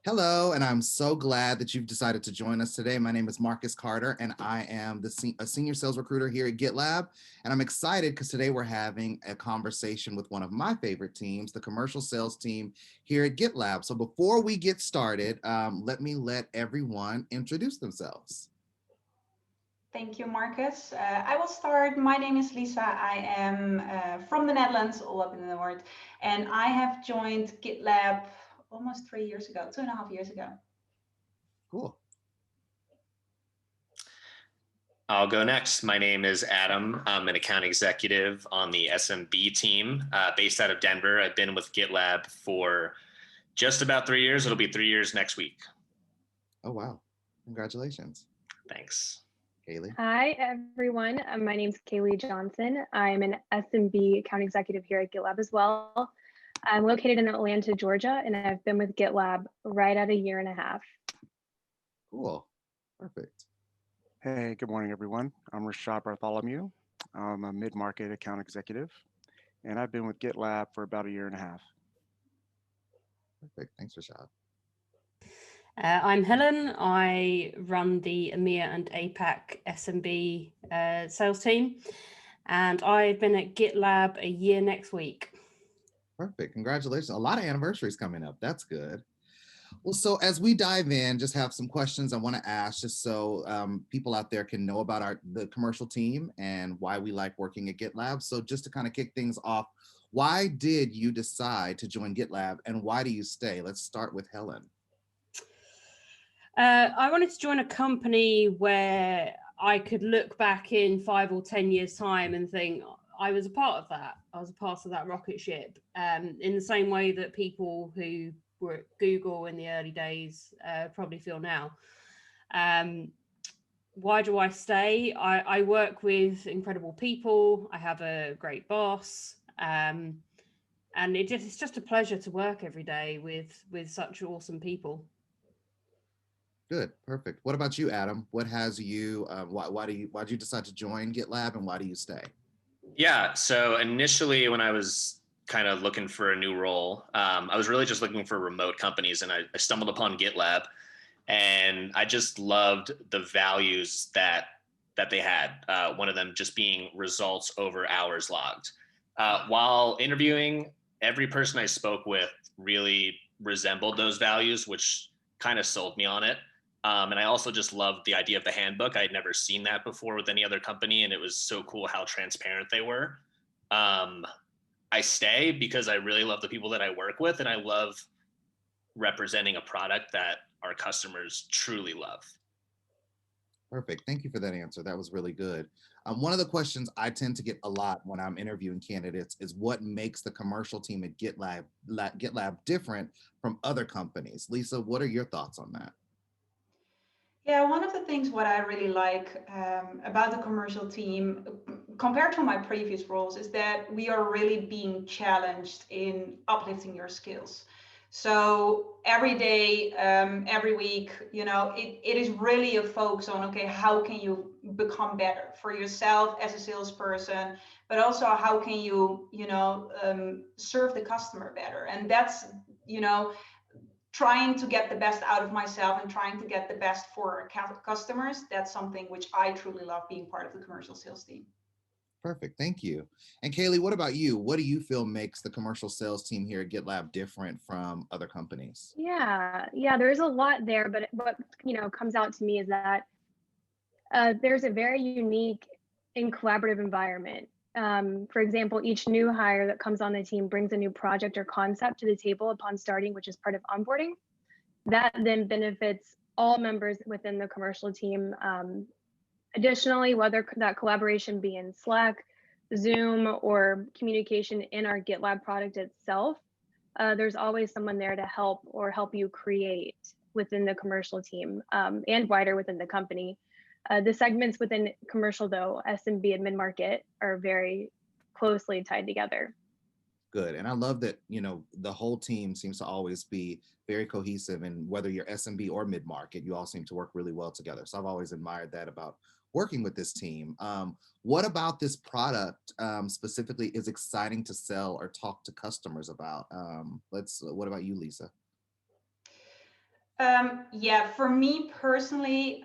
Hello, and I'm so glad that you've decided to join us today. My name is Marcus Carter, and I am a senior sales recruiter here at GitLab. And I'm excited because today we're having a conversation with one of my favorite teams, the commercial sales team here at GitLab. So before we get started, let everyone introduce themselves. Thank you, Marcus. I will start. My name is Lisa. I am from the Netherlands, all up in the north, and I have joined GitLab almost 3 years ago, 2.5 years ago. Cool. I'll go next. My name is Adam. I'm an account executive on the SMB team based out of Denver. I've been with GitLab for just about 3 years. It'll be 3 years next week. Oh, wow. Congratulations. Thanks. Kaylee. Hi, everyone. My name is Kaylee Johnson. I'm an SMB account executive here at GitLab as well. I'm located in Atlanta, Georgia, and I've been with GitLab right at 1.5 years. Cool. Perfect. Hey, good morning, everyone. I'm Rashad Bartholomew. I'm a mid-market account executive, and I've been with GitLab for about 1.5 years. Perfect. Thanks, Rashad. I'm Helen. I run the EMEA and APAC SMB sales team, and I've been at GitLab 1 year next week. Perfect. Congratulations. A lot of anniversaries coming up. That's good. Well, so as we dive in, just have some questions I want to ask just so people out there can know about the commercial team and why we like working at GitLab. So just to kind of kick things off, why did you decide to join GitLab and why do you stay? Let's start with Helen. I wanted to join a company where I could look back in 5 or 10 years' time and think I was a part of that. I was a part of that rocket ship in the same way that people who were at Google in the early days probably feel now. Why do I stay? I work with incredible people. I have a great boss. And it's just a pleasure to work every day with such awesome people. Good, perfect. What about you, Adam? What has you? Why did you decide to join GitLab, and why do you stay? Yeah, so initially when I was kind of looking for a new role, I was really just looking for remote companies, and I stumbled upon GitLab, and I just loved the values that they had. One of them just being results over hours logged. While interviewing, every person I spoke with really resembled those values, which kind of sold me on it. And I also just loved the idea of the handbook. I had never seen that before with any other company, and it was so cool how transparent they were. I stay because I really love the people that I work with, and I love representing a product that our customers truly love. Perfect. Thank you for that answer. That was really good. One of the questions I tend to get a lot when I'm interviewing candidates is what makes the commercial team at GitLab different from other companies. Lisa, what are your thoughts on that? Yeah, one of the things what I really like about the commercial team compared to my previous roles is that we are really being challenged in uplifting your skills. So every day, every week, it is really a focus on, okay, how can you become better for yourself as a salesperson, but also how can you, serve the customer better. And that's, trying to get the best out of myself and trying to get the best for our customers. That's something which I truly love being part of the commercial sales team. Perfect. Thank you. And Kaylee, what about you? What do you feel makes the commercial sales team here at GitLab different from other companies? Yeah, there's a lot there, but what comes out to me is that there's a very unique and collaborative environment. For example, each new hire that comes on the team brings a new project or concept to the table upon starting, which is part of onboarding. That then benefits all members within the commercial team. Additionally, whether that collaboration be in Slack, Zoom, or communication in our GitLab product itself, there's always someone there to help you create within the commercial team and wider within the company. The segments within commercial, though, SMB and mid-market, are very closely tied together. Good. And I love that, the whole team seems to always be very cohesive, and whether you're SMB or mid-market, you all seem to work really well together. So I've always admired that about working with this team. What about this product specifically is exciting to sell or talk to customers about? What about you, Lisa? Yeah, for me personally,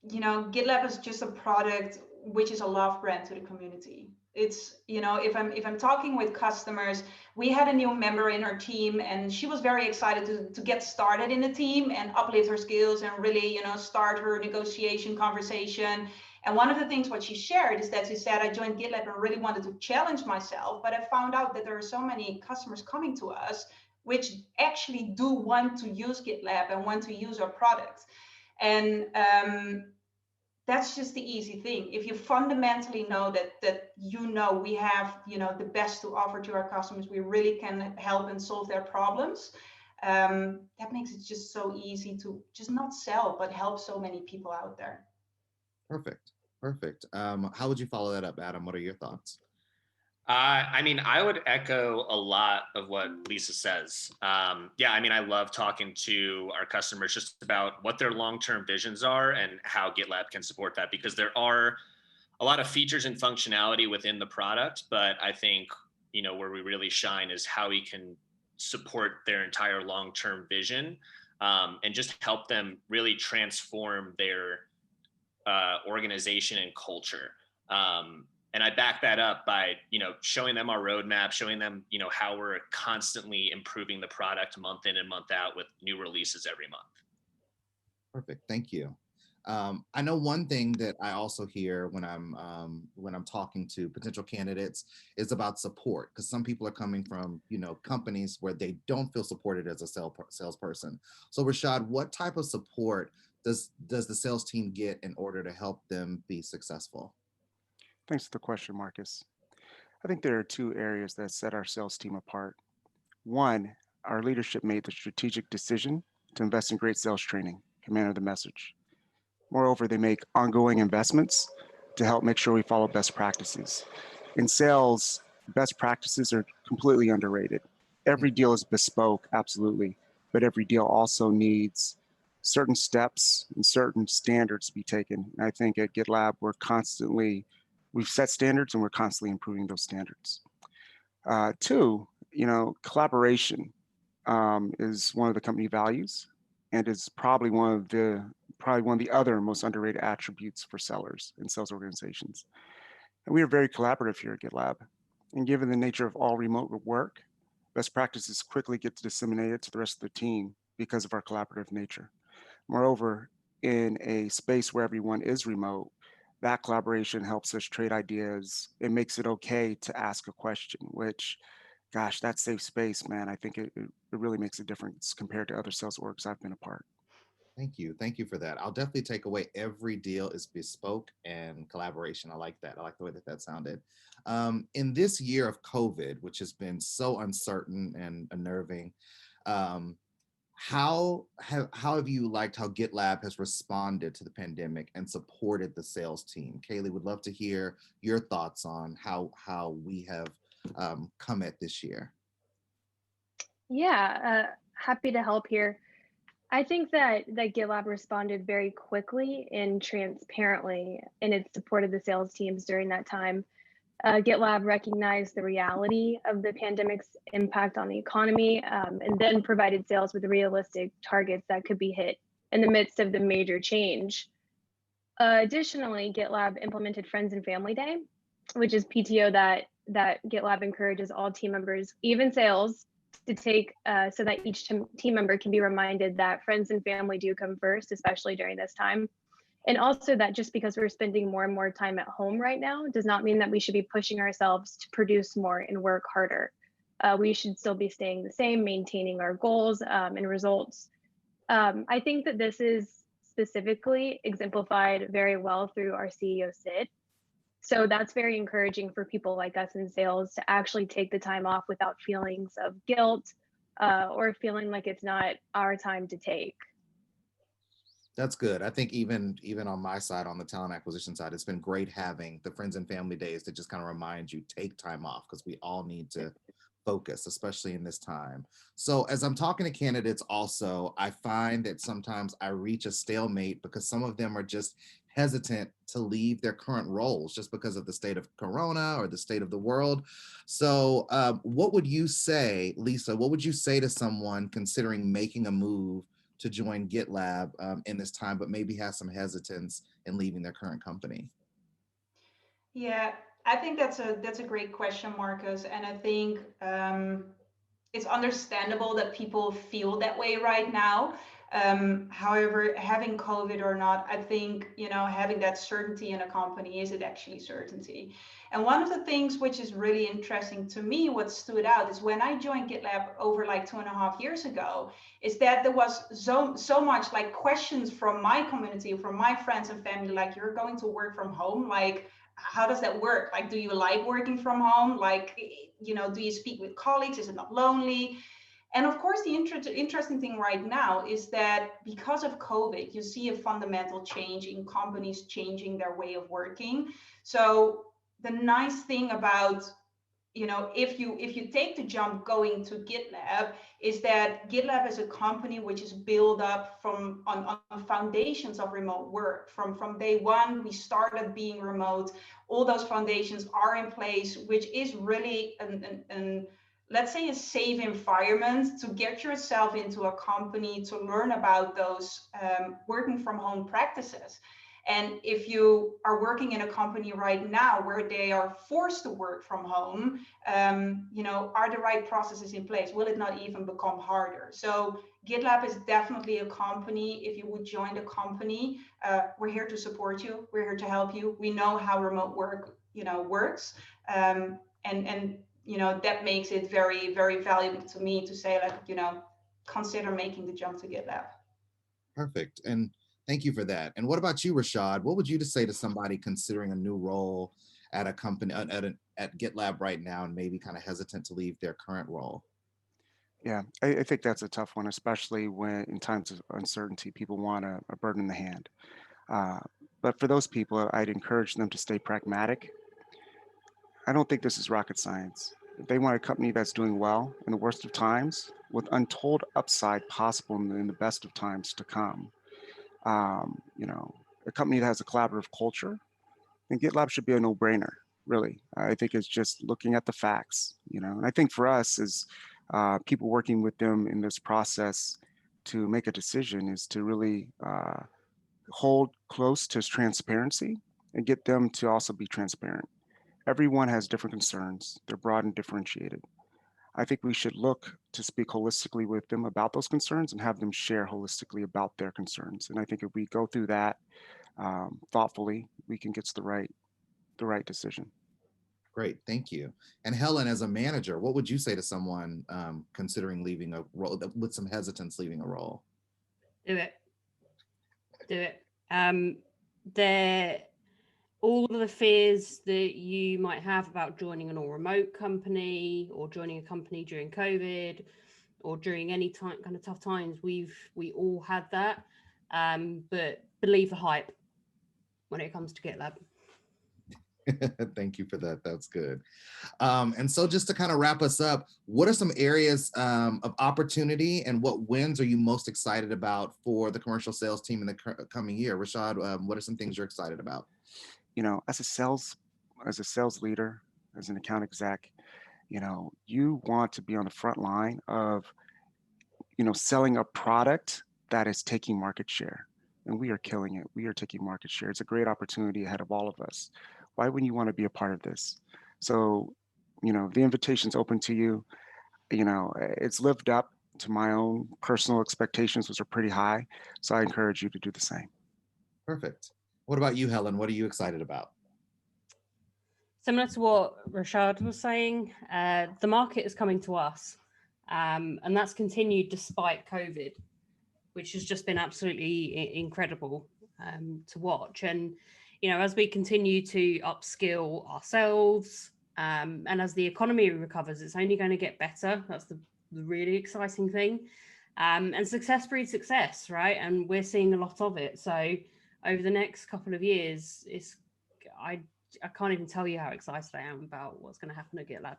GitLab is just a product which is a love brand to the community. It's, if I'm talking with customers, we had a new member in our team and she was very excited to get started in the team and uplift her skills and really, start her negotiation conversation. And one of the things what she shared is that she said, I joined GitLab and really wanted to challenge myself, but I found out that there are so many customers coming to us which actually do want to use GitLab and want to use our products. And that's just the easy thing. If you fundamentally know that we have the best to offer to our customers, we really can help and solve their problems. That makes it just so easy to just not sell, but help so many people out there. Perfect. Perfect. How would you follow that up, Adam? What are your thoughts? I mean, I would echo a lot of what Lisa says. Yeah, I mean, I love talking to our customers just about what their long-term visions are and how GitLab can support that, because there are a lot of features and functionality within the product, but I think, where we really shine is how we can support their entire long-term vision, and just help them really transform their organization and culture. And I back that up by, showing them our roadmap, showing them, how we're constantly improving the product month in and month out with new releases every month. Perfect. Thank you. I know one thing that I also hear when I'm talking to potential candidates is about support, because some people are coming from companies where they don't feel supported as a salesperson. So Rashad, what type of support does the sales team get in order to help them be successful? Thanks for the question, Marcus. I think there are two areas that set our sales team apart. One, our leadership made the strategic decision to invest in great sales training, command of the message. Moreover, they make ongoing investments to help make sure we follow best practices. In sales, best practices are completely underrated. Every deal is bespoke, absolutely, but every deal also needs certain steps and certain standards to be taken. And I think at GitLab, we've set standards and we're constantly improving those standards. Two, collaboration is one of the company values, and is probably one of the other most underrated attributes for sellers and sales organizations. And we are very collaborative here at GitLab. And given the nature of all remote work, best practices quickly get disseminated to the rest of the team because of our collaborative nature. Moreover, in a space where everyone is remote, that collaboration helps us trade ideas. It makes it okay to ask a question, which, gosh, that safe space, man, I think it really makes a difference compared to other sales orgs I've been a part. Thank you. Thank you for that. I'll definitely take away every deal is bespoke and collaboration. I like that. I like the way that sounded. In this year of COVID, which has been so uncertain and unnerving, how have you liked how GitLab has responded to the pandemic and supported the sales team? Kaylee, would love to hear your thoughts on how we have come at this year. Yeah, happy to help here. I think that GitLab responded very quickly and transparently in its support of the sales teams during that time. GitLab recognized the reality of the pandemic's impact on the economy, and then provided sales with realistic targets that could be hit in the midst of the major change. Additionally, GitLab implemented Friends and Family Day, which is PTO that GitLab encourages all team members, even sales, to take so that each team member can be reminded that friends and family do come first, especially during this time. And also that just because we're spending more and more time at home right now does not mean that we should be pushing ourselves to produce more and work harder. We should still be staying the same, maintaining our goals and results. I think that this is specifically exemplified very well through our CEO, Sid. So that's very encouraging for people like us in sales to actually take the time off without feelings of guilt or feeling like it's not our time to take. That's good. I think even on my side, on the talent acquisition side, it's been great having the Friends and Family Days to just kind of remind you, take time off, because we all need to focus, especially in this time. So as I'm talking to candidates also, I find that sometimes I reach a stalemate because some of them are just hesitant to leave their current roles just because of the state of Corona or the state of the world. So what would you say, Lisa, what would you say to someone considering making a move to join GitLab in this time, but maybe has some hesitance in leaving their current company? Yeah, I think that's a great question, Marcus. And I think it's understandable that people feel that way right now. However, having COVID or not, I think, having that certainty in a company, is it actually certainty? And one of the things which is really interesting to me, what stood out is when I joined GitLab over like 2.5 years ago, is that there was so much like questions from my community, from my friends and family, like, you're going to work from home, like, how does that work? Like, do you like working from home? Like, do you speak with colleagues? Is it not lonely? And of course, the interesting thing right now is that because of COVID, you see a fundamental change in companies changing their way of working. So the nice thing about, if you take the jump going to GitLab, is that GitLab is a company which is built up on foundations of remote work. From day one, we started being remote. All those foundations are in place, which is really an let's say a safe environment to get yourself into a company, to learn about those working from home practices. And if you are working in a company right now where they are forced to work from home, are the right processes in place? Will it not even become harder? So GitLab is definitely a company. If you would join the company, we're here to support you. We're here to help you. We know how remote work, works. And that makes it very, very valuable to me to say, like, consider making the jump to GitLab. Perfect. And thank you for that. And what about you, Rashad? What would you say to somebody considering a new role at a company, at GitLab right now, and maybe kind of hesitant to leave their current role? Yeah, I think that's a tough one, especially when in times of uncertainty, people want a bird in the hand. But for those people, I'd encourage them to stay pragmatic. I don't think this is rocket science. If they want a company that's doing well in the worst of times, with untold upside possible in the best of times to come, a company that has a collaborative culture, then GitLab should be a no-brainer. Really, I think it's just looking at the facts. And I think for us as people working with them in this process to make a decision is to really hold close to transparency and get them to also be transparent. Everyone has different concerns. They're broad and differentiated. I think we should look to speak holistically with them about those concerns and have them share holistically about their concerns. And I think if we go through that thoughtfully, we can get to the right decision. Great, thank you. And Helen, as a manager, what would you say to someone considering leaving a role, with some hesitance leaving a role? Do it. All of the fears that you might have about joining an all remote company or joining a company during COVID or during any kind of tough times, we all had that. But believe the hype when it comes to GitLab. Thank you for that. That's good. And so just to kind of wrap us up, what are some areas of opportunity and what wins are you most excited about for the commercial sales team in the coming year? Rashad, what are some things you're excited about? As a sales leader, as an account exec, you want to be on the front line of, selling a product that is taking market share. And we are killing it. We are taking market share. It's a great opportunity ahead of all of us. Why wouldn't you want to be a part of this? So, the invitation's open to you. It's lived up to my own personal expectations, which are pretty high. So I encourage you to do the same. Perfect. What about you, Helen? What are you excited about? Similar to what Rashad was saying, the market is coming to us, and that's continued despite COVID, which has just been absolutely incredible to watch. And, as we continue to upskill ourselves, and as the economy recovers, it's only going to get better. That's the really exciting thing. And success breeds success, right? And we're seeing a lot of it. So over the next couple of years, I can't even tell you how excited I am about what's going to happen at GitLab.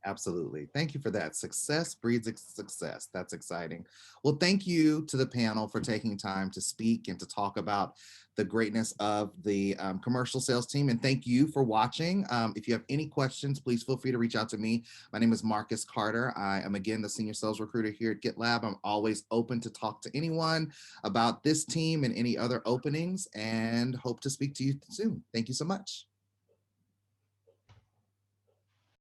Absolutely. Thank you for that. Success breeds success. That's exciting. Well, thank you to the panel for taking time to speak and to talk about the greatness of the commercial sales team. And thank you for watching. If you have any questions, please feel free to reach out to me. My name is Marcus Carter. I am, again, the senior sales recruiter here at GitLab. I'm always open to talk to anyone about this team and any other openings, and hope to speak to you soon. Thank you so much.